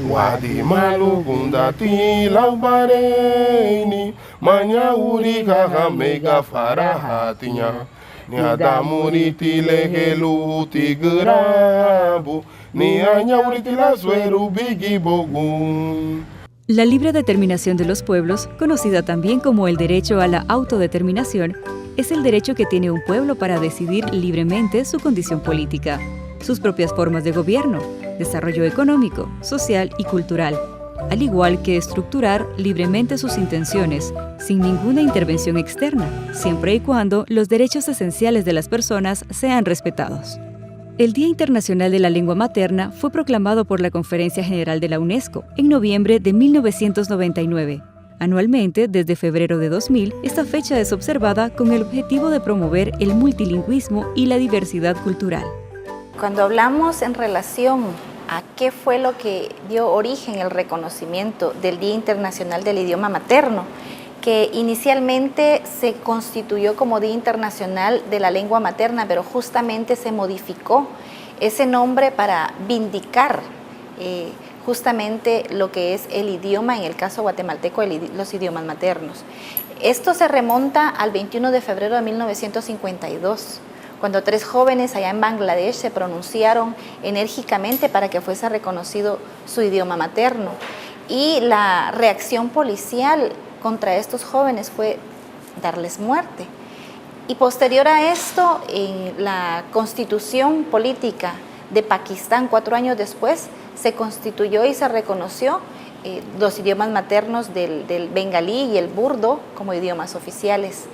Wadi malugundati laubareni manya uri kahamega farahatinya ni adamuri tilehelu tigerabu ni añauri tilasueru bigi bogun. La libre determinación de los pueblos, conocida también como el derecho a la autodeterminación, es el derecho que tiene un pueblo para decidir libremente su condición política, sus propias formas de gobierno, desarrollo económico, social y cultural, al igual que estructurar libremente sus intenciones, sin ninguna intervención externa, siempre y cuando los derechos esenciales de las personas sean respetados. El Día Internacional de la Lengua Materna fue proclamado por la Conferencia General de la UNESCO en noviembre de 1999. Anualmente, desde febrero de 2000, esta fecha es observada con el objetivo de promover el multilingüismo y la diversidad cultural. Cuando hablamos en relación a qué fue lo que dio origen al reconocimiento del Día Internacional del Idioma Materno, que inicialmente se constituyó como Día Internacional de la Lengua Materna, pero justamente se modificó ese nombre para vindicar justamente lo que es el idioma, en el caso guatemalteco, los idiomas maternos. Esto se remonta al 21 de febrero de 1952, cuando 3 jóvenes allá en Bangladesh se pronunciaron enérgicamente para que fuese reconocido su idioma materno. Y la reacción policial contra estos jóvenes fue darles muerte. Y posterior a esto, en la constitución política de Pakistán, 4 años después, se constituyó y se reconoció los idiomas maternos del bengalí y el burdo como idiomas oficiales.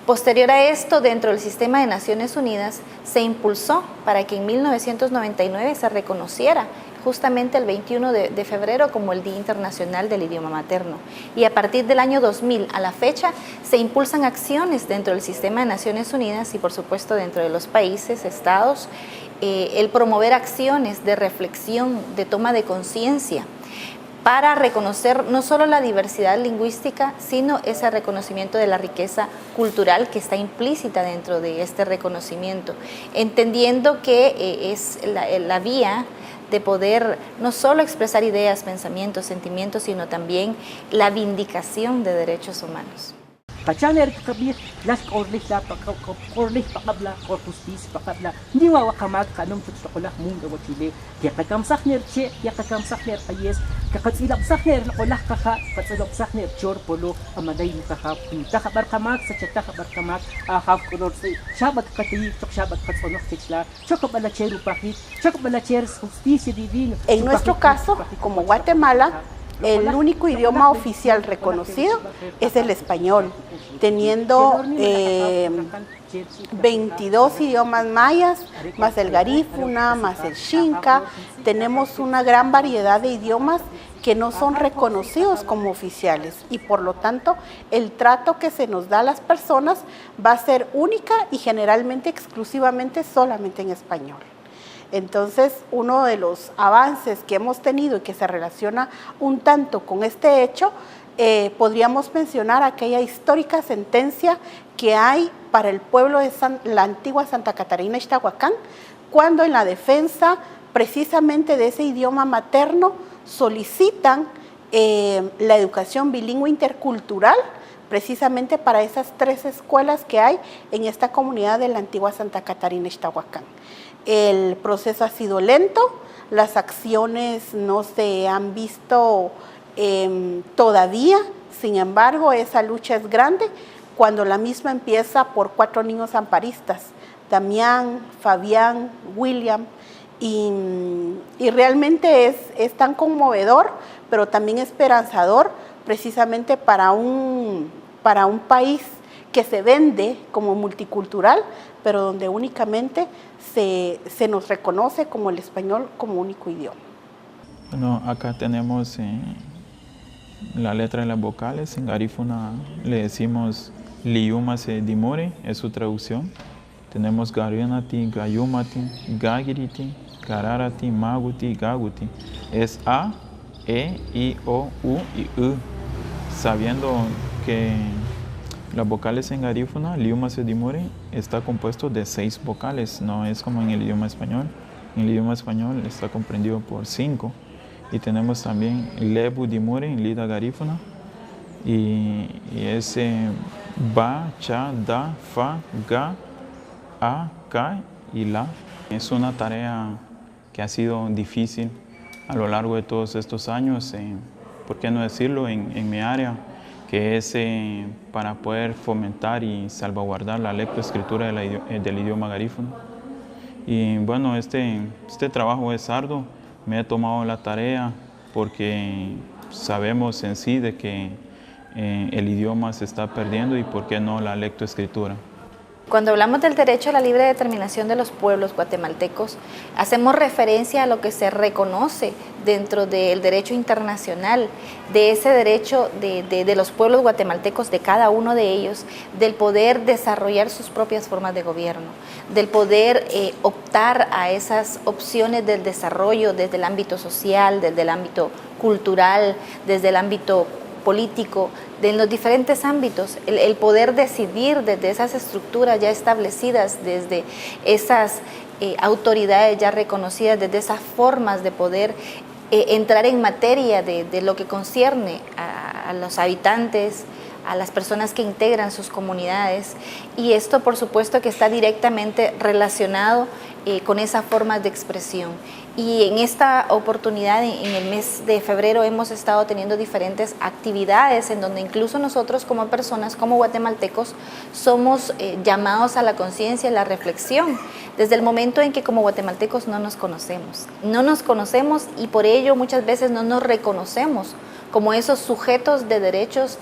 Posterior a esto, dentro del sistema de Naciones Unidas, se impulsó para que en 1999 se reconociera justamente el 21 de febrero como el Día Internacional del Idioma Materno. Y a partir del año 2000 a la fecha se impulsan acciones dentro del sistema de Naciones Unidas y por supuesto dentro de los países, estados, el promover acciones de reflexión, de toma de conciencia, para reconocer no solo la diversidad lingüística, sino ese reconocimiento de la riqueza cultural que está implícita dentro de este reconocimiento, entendiendo que es la vía de poder no solo expresar ideas, pensamientos, sentimientos, sino también la vindicación de derechos humanos. Kachaner kabir las korlis la korlis pakabla korpuspis pakabla ni wa wakamak kanum tutsokola munga wachile ya kakamsakner che ya kakamsakner ayes kakatsilapsakner kolah kaka katsilapsakner chor polo amaday mukahap takabar kamak sa chatabar kamak ahaf kolor shabat kati shabat katsono tichla chokabala cheru pakit chokabala cher justicia divina. En nuestro caso, como Guatemala, el único idioma oficial reconocido es el español, teniendo 22 idiomas mayas, más el garífuna, más el xinca. Tenemos una gran variedad de idiomas que no son reconocidos como oficiales y por lo tanto el trato que se nos da a las personas va a ser única y generalmente exclusivamente solamente en español. Entonces, uno de los avances que hemos tenido y que se relaciona un tanto con este hecho, podríamos mencionar aquella histórica sentencia que hay para el pueblo de la antigua Santa Catarina Ixtahuacán, cuando en la defensa precisamente de ese idioma materno solicitan la educación bilingüe intercultural, precisamente para esas 3 escuelas que hay en esta comunidad de la antigua Santa Catarina Ixtahuacán. El proceso ha sido lento, las acciones no se han visto todavía, sin embargo, esa lucha es grande cuando la misma empieza por 4 niños amparistas, Damián, Fabián, William, y realmente es tan conmovedor, pero también esperanzador, precisamente para un país que se vende como multicultural, pero donde únicamente se nos reconoce como el español como único idioma. Bueno, acá tenemos la letra de las vocales. En garífuna le decimos liyuma se dimore, es su traducción. Tenemos garianati, gayumati, gagiriti, gararati, maguti, gaguti. Es A, E, I, O, U y U. Sabiendo que las vocales en garífuna, liyuma se dimore, está compuesto de 6 vocales, no es como en el idioma español. En el idioma español está comprendido por 5. y tenemos también Lebu Dimure en Lida Garífuna, y es Ba, Cha, Da, Fa, Ga, A, Ka y La. Es una tarea que ha sido difícil a lo largo de todos estos años, por qué no decirlo, en mi área, que es para poder fomentar y salvaguardar la lectoescritura del idioma garífuna. Y bueno, este trabajo es arduo, me he tomado la tarea porque sabemos en sí de que el idioma se está perdiendo y por qué no la lectoescritura. Cuando hablamos del derecho a la libre determinación de los pueblos guatemaltecos, hacemos referencia a lo que se reconoce dentro del derecho internacional, de ese derecho de los pueblos guatemaltecos, de cada uno de ellos, del poder desarrollar sus propias formas de gobierno, del poder optar a esas opciones del desarrollo desde el ámbito social, desde el ámbito cultural, desde el ámbito político, en los diferentes ámbitos, el poder decidir desde esas estructuras ya establecidas, desde esas autoridades ya reconocidas, desde esas formas de poder entrar en materia de lo que concierne a los habitantes, a las personas que integran sus comunidades, y esto por supuesto que está directamente relacionado con esas formas de expresión. Y en esta oportunidad, en el mes de febrero, hemos estado teniendo diferentes actividades en donde incluso nosotros como personas, como guatemaltecos, somos llamados a la conciencia, a la reflexión, desde el momento en que como guatemaltecos no nos conocemos. No nos conocemos y por ello muchas veces no nos reconocemos como esos sujetos de derechos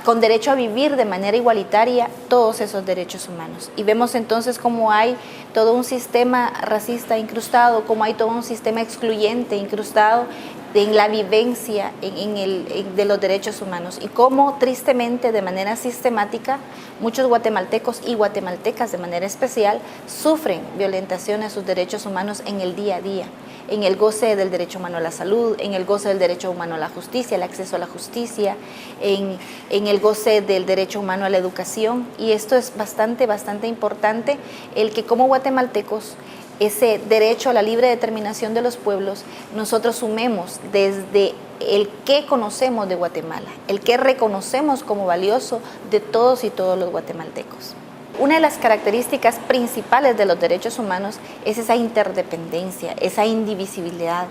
con derecho a vivir de manera igualitaria todos esos derechos humanos. Y vemos entonces cómo hay todo un sistema racista incrustado, cómo hay todo un sistema excluyente incrustado en la vivencia de los derechos humanos, y cómo tristemente, de manera sistemática, muchos guatemaltecos y guatemaltecas de manera especial sufren violentación a sus derechos humanos en el día a día, en el goce del derecho humano a la salud, en el goce del derecho humano a la justicia, el acceso a la justicia, en el goce del derecho humano a la educación. Y esto es bastante importante, el que como guatemaltecos ese derecho a la libre determinación de los pueblos nosotros sumemos desde el que conocemos de Guatemala, el que reconocemos como valioso de todos y todos los guatemaltecos. Una de las características principales de los derechos humanos es esa interdependencia, esa indivisibilidad.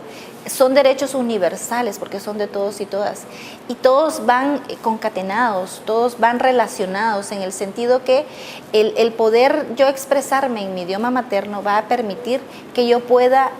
Son derechos universales porque son de todos y todas. Y todos van concatenados, todos van relacionados en el sentido que el poder yo expresarme en mi idioma materno va a permitir que yo pueda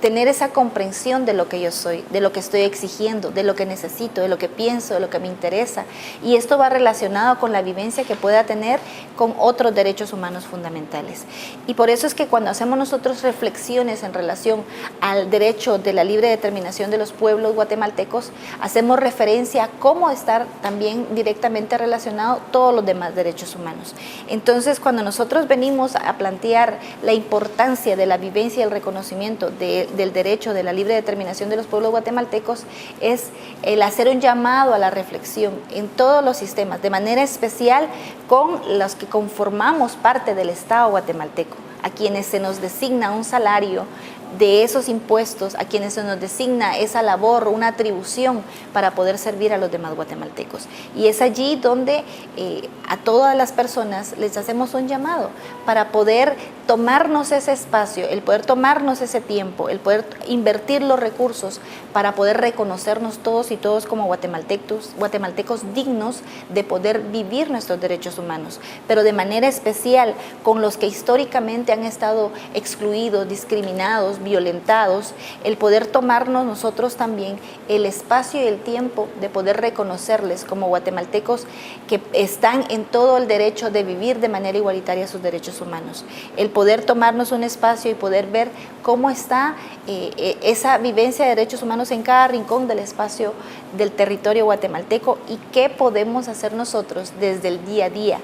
tener esa comprensión de lo que yo soy, de lo que estoy exigiendo, de lo que necesito, de lo que pienso, de lo que me interesa. Y esto va relacionado con la vivencia que pueda tener con otros derechos humanos fundamentales. Y por eso es que cuando hacemos nosotros reflexiones en relación al derecho de la libre determinación de los pueblos guatemaltecos, hacemos referencia a cómo estar también directamente relacionado todos los demás derechos humanos. Entonces, cuando nosotros venimos a plantear la importancia de la vivencia y el reconocimiento del derecho de la libre determinación de los pueblos guatemaltecos, es el hacer un llamado a la reflexión en todos los sistemas, de manera especial con los que conformamos parte del Estado guatemalteco, a quienes se nos designa un salario de esos impuestos, a quienes se nos designa esa labor, una atribución para poder servir a los demás guatemaltecos. Y es allí donde a todas las personas les hacemos un llamado para poder tomarnos ese espacio, el poder tomarnos ese tiempo, el poder invertir los recursos para poder reconocernos todos y todos como guatemaltecos dignos de poder vivir nuestros derechos humanos, pero de manera especial con los que históricamente han estado excluidos, discriminados, violentados, el poder tomarnos nosotros también el espacio y el tiempo de poder reconocerles como guatemaltecos que están en todo el derecho de vivir de manera igualitaria sus derechos humanos. El poder tomarnos un espacio y poder ver cómo está esa vivencia de derechos humanos en cada rincón del espacio del territorio guatemalteco y qué podemos hacer nosotros desde el día a día,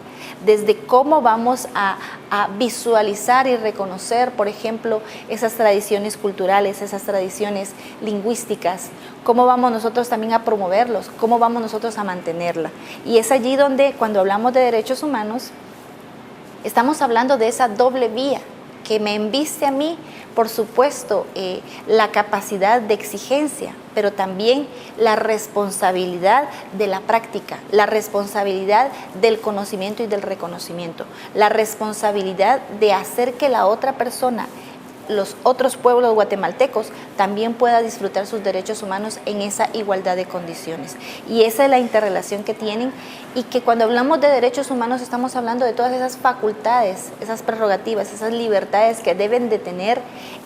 desde cómo vamos a visualizar y reconocer, por ejemplo, esas tradiciones culturales, esas tradiciones lingüísticas, cómo vamos nosotros también a promoverlos, cómo vamos nosotros a mantenerla. Y es allí donde cuando hablamos de derechos humanos, estamos hablando de esa doble vía, que me enviste a mí, por supuesto, la capacidad de exigencia, pero también la responsabilidad de la práctica, la responsabilidad del conocimiento y del reconocimiento, la responsabilidad de hacer que la otra persona, los otros pueblos guatemaltecos, también pueda disfrutar sus derechos humanos en esa igualdad de condiciones. Y esa es la interrelación que tienen, y que cuando hablamos de derechos humanos estamos hablando de todas esas facultades, esas prerrogativas, esas libertades que deben de tener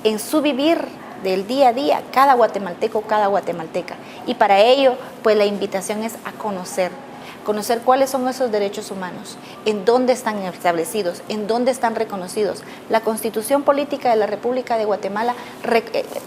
en su vivir del día a día cada guatemalteco, cada guatemalteca. Y para ello, pues la invitación es a conocer cuáles son esos derechos humanos, en dónde están establecidos, en dónde están reconocidos. La Constitución Política de la República de Guatemala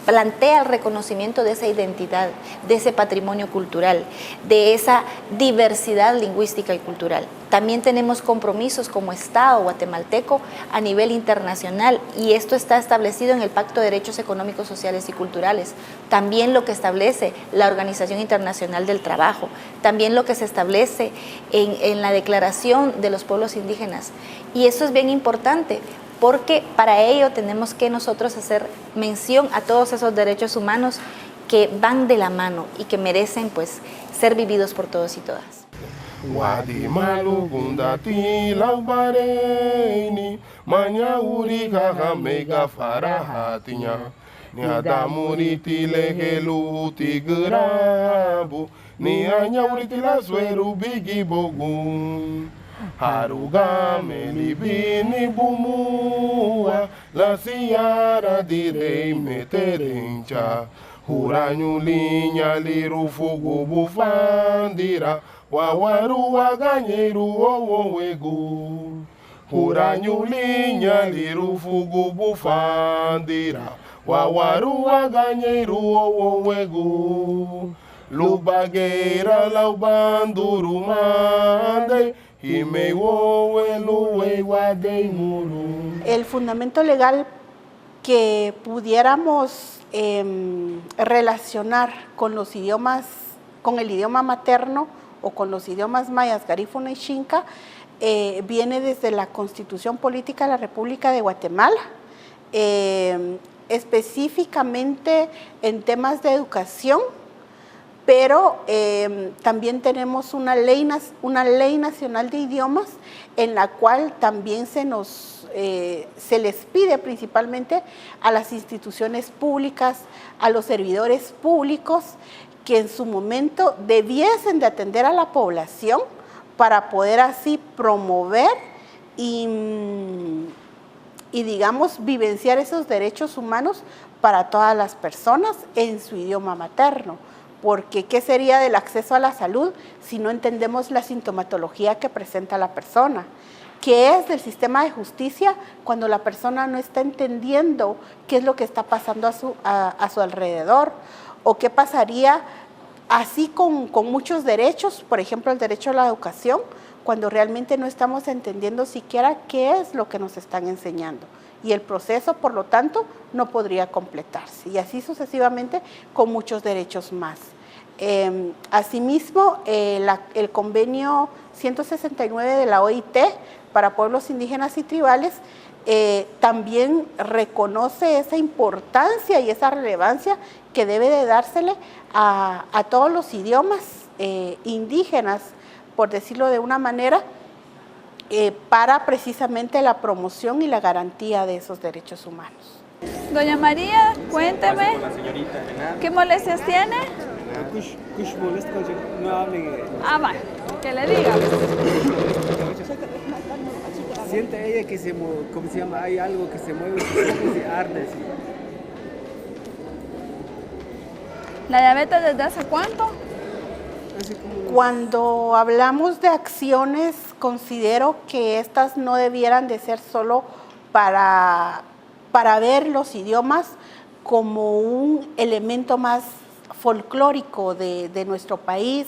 plantea el reconocimiento de esa identidad, de ese patrimonio cultural, de esa diversidad lingüística y cultural. También tenemos compromisos como Estado guatemalteco a nivel internacional, y esto está establecido en el Pacto de Derechos Económicos, Sociales y Culturales. También lo que establece la Organización Internacional del Trabajo, también lo que se establece en la Declaración de los Pueblos Indígenas. Y eso es bien importante, porque para ello tenemos que nosotros hacer mención a todos esos derechos humanos que van de la mano y que merecen, pues, ser vividos por todos y todas. Guadimalu gundati laubareini manya uri mega farahatinya ni adamuri tilehelu tigrabu ni anya uri tilasweru bigi bogun haruga melibini bumua la siara direi meterencha huranyu linya liru fugu bufandira wawaru waganyeru owowegu huranyu linya liru fugu bufandira wawaru waganyeru owowegu lubageira laubanduru mande himewowe luwe wadeimuru. El fundamento legal que pudiéramos relacionar con los idiomas, con el idioma materno o con los idiomas mayas, garífuna y xinca, viene desde la Constitución Política de la República de Guatemala, específicamente en temas de educación, pero también tenemos una ley nacional de idiomas en la cual también se les pide principalmente a las instituciones públicas, a los servidores públicos, que en su momento debiesen de atender a la población para poder así promover y digamos, vivenciar esos derechos humanos para todas las personas en su idioma materno. Porque ¿qué sería del acceso a la salud si no entendemos la sintomatología que presenta la persona? ¿Qué es del sistema de justicia cuando la persona no está entendiendo qué es lo que está pasando a su alrededor? ¿O qué pasaría así con muchos derechos, por ejemplo el derecho a la educación, cuando realmente no estamos entendiendo siquiera qué es lo que nos están enseñando? Y el proceso, por lo tanto, no podría completarse. Y así sucesivamente con muchos derechos más. Asimismo, el convenio 169 de la OIT para pueblos indígenas y tribales también reconoce esa importancia y esa relevancia que debe de dársele a todos los idiomas indígenas, por decirlo de una manera, para precisamente la promoción y la garantía de esos derechos humanos. Doña María, cuénteme, ¿qué molestias tiene? Ah, vale, que le diga. Siente ella que ¿cómo se llama? Hay algo que se mueve, se arde. ¿Sí? ¿La diabetes desde hace cuánto? Cuando hablamos de acciones, considero que estas no debieran de ser solo para ver los idiomas como un elemento más folclórico de nuestro país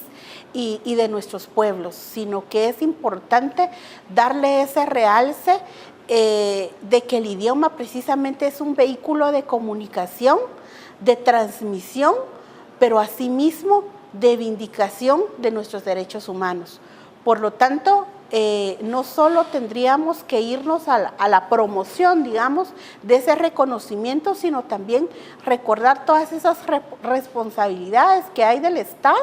y de nuestros pueblos, sino que es importante darle ese realce de que el idioma precisamente es un vehículo de comunicación, de transmisión, pero asimismo de vindicación de nuestros derechos humanos. Por lo tanto, no solo tendríamos que irnos a la promoción, digamos, de ese reconocimiento, sino también recordar todas esas responsabilidades que hay del Estado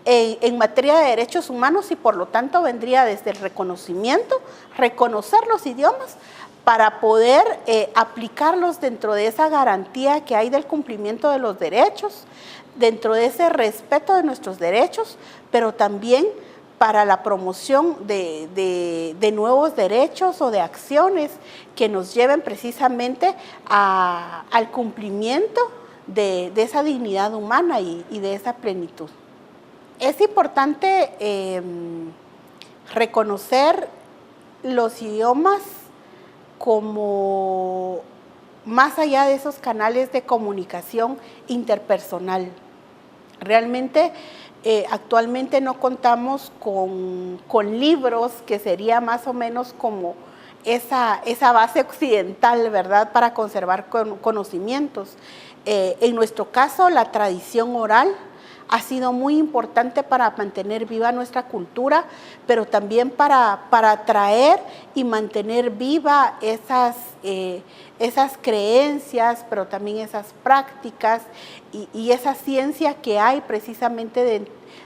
en materia de derechos humanos, y por lo tanto vendría desde el reconocimiento, reconocer los idiomas para poder aplicarlos dentro de esa garantía que hay del cumplimiento de los derechos, dentro de ese respeto de nuestros derechos, pero también para la promoción de nuevos derechos o de acciones que nos lleven precisamente al cumplimiento de esa dignidad humana y de esa plenitud. Es importante reconocer los idiomas como más allá de esos canales de comunicación interpersonal. Realmente actualmente no contamos con libros, que sería más o menos como esa base occidental, ¿verdad?, para conservar conocimientos. En nuestro caso, la tradición oral ha sido muy importante para mantener viva nuestra cultura, pero también para traer y mantener viva esas creencias, pero también esas prácticas y esa ciencia que hay precisamente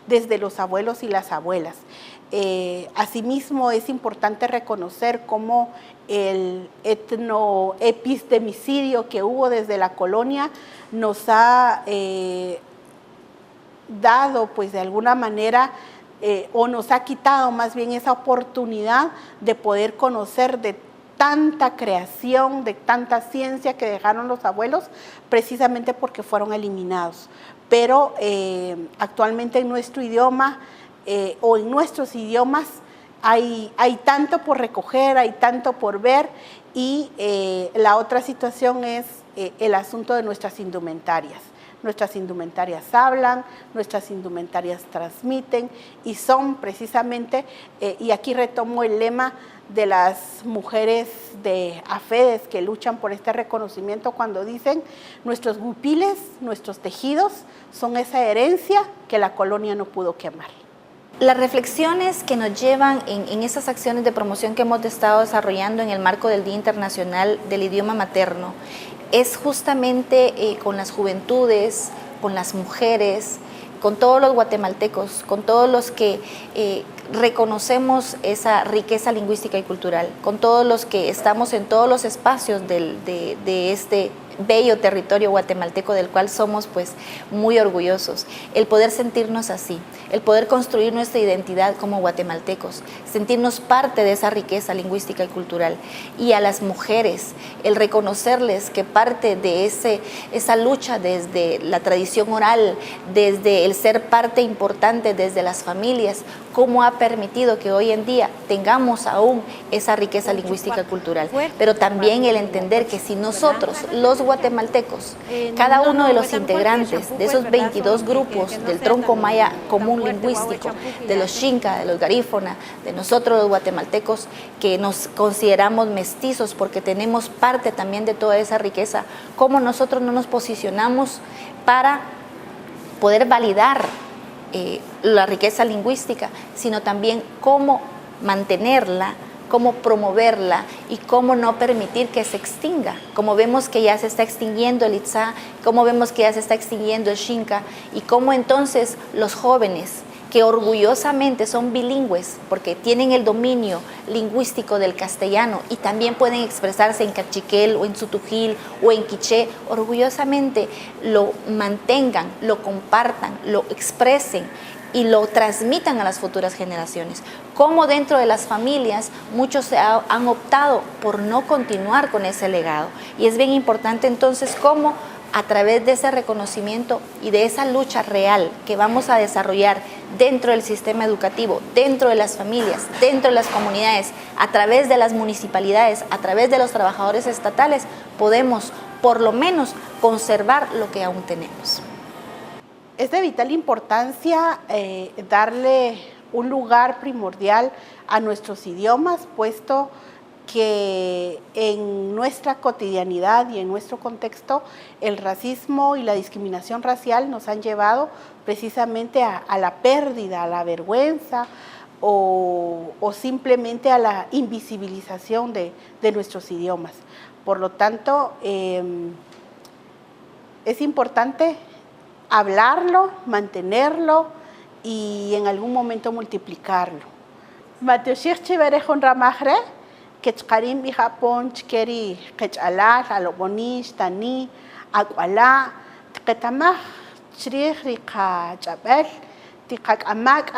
desde los abuelos y las abuelas. Asimismo, es importante reconocer cómo el etnoepistemicidio que hubo desde la colonia nos ha dado, pues de alguna manera, o nos ha quitado más bien esa oportunidad de poder conocer de tanta creación, de tanta ciencia que dejaron los abuelos, precisamente porque fueron eliminados. Pero actualmente en nuestro idioma o en nuestros idiomas hay tanto por recoger, hay tanto por ver, y la otra situación es el asunto de nuestras indumentarias. Nuestras indumentarias hablan, nuestras indumentarias transmiten, y son precisamente, y aquí retomo el lema de las mujeres de AFEDES que luchan por este reconocimiento, cuando dicen: nuestros gupiles, nuestros tejidos son esa herencia que la colonia no pudo quemar. Las reflexiones que nos llevan en esas acciones de promoción que hemos estado desarrollando en el marco del Día Internacional del Idioma Materno es justamente con las juventudes, con las mujeres, con todos los guatemaltecos, con todos los que reconocemos esa riqueza lingüística y cultural, con todos los que estamos en todos los espacios de este bello territorio guatemalteco, del cual somos pues muy orgullosos. El poder sentirnos así, el poder construir nuestra identidad como guatemaltecos, sentirnos parte de esa riqueza lingüística y cultural. Y a las mujeres, el reconocerles que parte de esa lucha desde la tradición oral, desde el ser parte importante desde las familias, cómo ha permitido que hoy en día tengamos aún esa riqueza lingüística y cultural. Pero también el entender que si nosotros, los guatemaltecos, cada uno de los integrantes de esos 22 grupos del tronco maya común lingüístico, de los Xinca, de los Garífuna, de nosotros los guatemaltecos, que nos consideramos mestizos porque tenemos parte también de toda esa riqueza, cómo nosotros no nos posicionamos para poder validar la riqueza lingüística, sino también cómo mantenerla, cómo promoverla y cómo no permitir que se extinga. Como vemos que ya se está extinguiendo el Itzá, como vemos que ya se está extinguiendo el Xinca, y cómo entonces los jóvenes que orgullosamente son bilingües porque tienen el dominio lingüístico del castellano y también pueden expresarse en cachiquel o en sutujil o en quiché, orgullosamente lo mantengan, lo compartan, lo expresen y lo transmitan a las futuras generaciones. Como dentro de las familias muchos han optado por no continuar con ese legado, y es bien importante entonces cómo a través de ese reconocimiento y de esa lucha real que vamos a desarrollar dentro del sistema educativo, dentro de las familias, dentro de las comunidades, a través de las municipalidades, a través de los trabajadores estatales, podemos por lo menos conservar lo que aún tenemos. Es de vital importancia darle un lugar primordial a nuestros idiomas, puesto que en nuestra cotidianidad y en nuestro contexto el racismo y la discriminación racial nos han llevado precisamente a la pérdida, a la vergüenza o simplemente a la invisibilización de nuestros idiomas. Por lo tanto, es importante hablarlo, mantenerlo y en algún momento multiplicarlo. Mateushich chiverejon ramajre, quechkarim y Japón chkeri quechalal, alobonish, tani, aguala, tketamaj, chrij rika chabel, tikakamak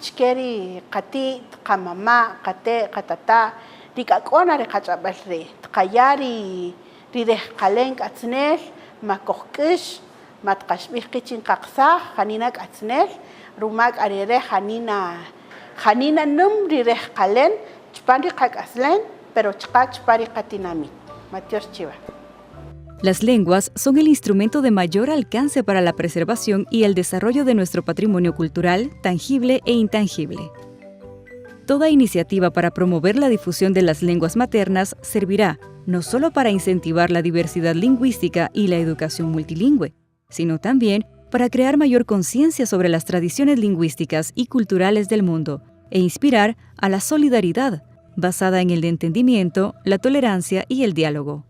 chkeri kati, tkamama, kate, katata, rikakona rika chabel re, tkayari, rirejkalen katsnel, makohkish, matkashbih kichin kaksah, hanina katsnel, rumak arire hanina num rirejkalen, chpari kakaslen, pero chpari katinamit. Matios Chiva. Las lenguas son el instrumento de mayor alcance para la preservación y el desarrollo de nuestro patrimonio cultural, tangible e intangible. Toda iniciativa para promover la difusión de las lenguas maternas servirá no solo para incentivar la diversidad lingüística y la educación multilingüe, sino también para crear mayor conciencia sobre las tradiciones lingüísticas y culturales del mundo e inspirar a la solidaridad basada en el entendimiento, la tolerancia y el diálogo.